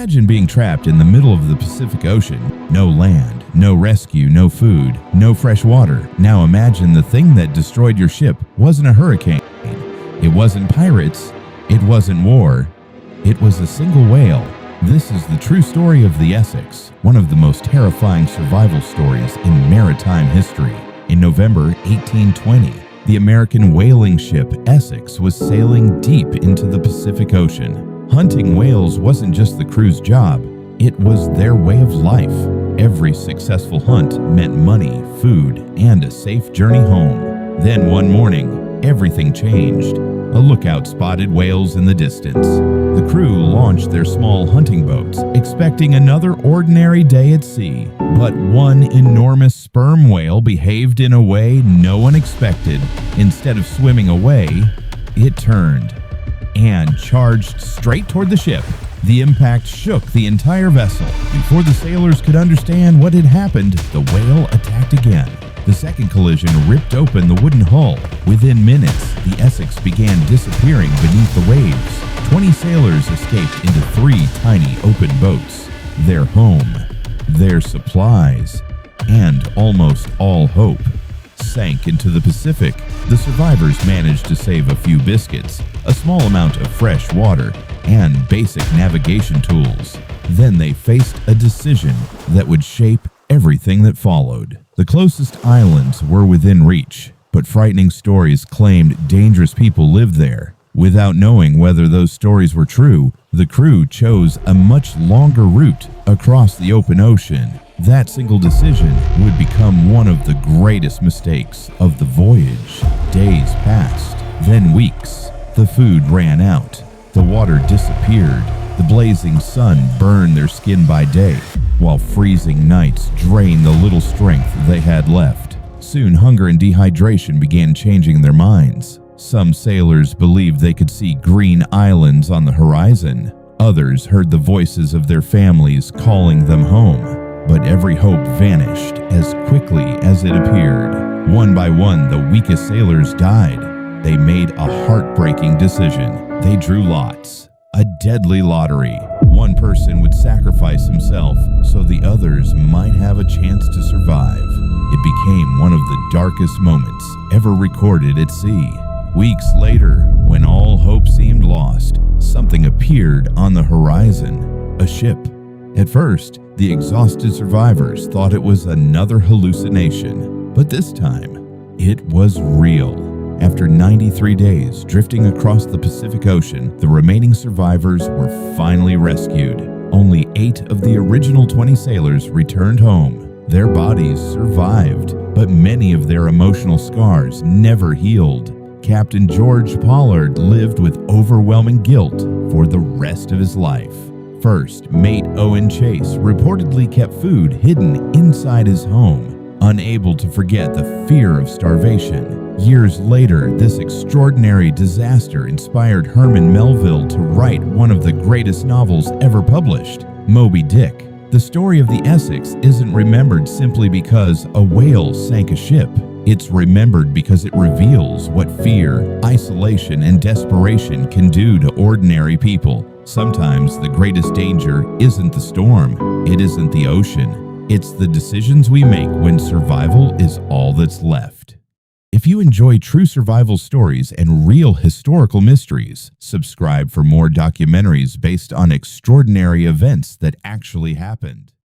Imagine being trapped in the middle of the Pacific Ocean. No land, no rescue, no food, no fresh water. Now imagine the thing that destroyed your ship wasn't a hurricane. It wasn't pirates. It wasn't war. It was a single whale. This is the true story of the Essex, one of the most terrifying survival stories in maritime history. In November 1820, the American whaling ship Essex was sailing deep into the Pacific Ocean. Hunting whales wasn't just the crew's job, it was their way of life. Every successful hunt meant money, food, and a safe journey home. Then one morning, everything changed. A lookout spotted whales in the distance. The crew launched their small hunting boats, expecting another ordinary day at sea. But one enormous sperm whale behaved in a way no one expected. Instead of swimming away, it turned and charged straight toward the ship. The impact shook the entire vessel. Before the sailors could understand what had happened, the whale attacked again. The second collision ripped open the wooden hull. Within minutes, the Essex began disappearing beneath the waves. 20 sailors escaped into 3 tiny open boats. Their home, their supplies, and almost all hope sank into the Pacific. The survivors managed to save a few biscuits, a small amount of fresh water, and basic navigation tools. Then they faced a decision that would shape everything that followed. The closest islands were within reach, but frightening stories claimed dangerous people lived there. Without knowing whether those stories were true, the crew chose a much longer route across the open ocean. That single decision would become one of the greatest mistakes of the voyage. Days passed, then weeks. The food ran out. The water disappeared. The blazing sun burned their skin by day, while freezing nights drained the little strength they had left. Soon hunger and dehydration began changing their minds. Some sailors believed they could see green islands on the horizon. Others heard the voices of their families calling them home. But every hope vanished as quickly as it appeared. One by one, the weakest sailors died. They made a heartbreaking decision. They drew lots. A deadly lottery. One person would sacrifice himself so the others might have a chance to survive. It became one of the darkest moments ever recorded at sea. Weeks later, when all hope seemed lost, something appeared on the horizon. A ship. At first, the exhausted survivors thought it was another hallucination, but this time, it was real. After 93 days drifting across the Pacific Ocean, the remaining survivors were finally rescued. Only 8 of the original 20 sailors returned home. Their bodies survived, but many of their emotional scars never healed. Captain George Pollard lived with overwhelming guilt for the rest of his life. First, mate Owen Chase reportedly kept food hidden inside his home, unable to forget the fear of starvation. Years later, this extraordinary disaster inspired Herman Melville to write one of the greatest novels ever published, Moby-Dick. The story of the Essex isn't remembered simply because a whale sank a ship. It's remembered because it reveals what fear, isolation, and desperation can do to ordinary people. Sometimes the greatest danger isn't the storm, it isn't the ocean. It's the decisions we make when survival is all that's left. If you enjoy true survival stories and real historical mysteries, subscribe for more documentaries based on extraordinary events that actually happened.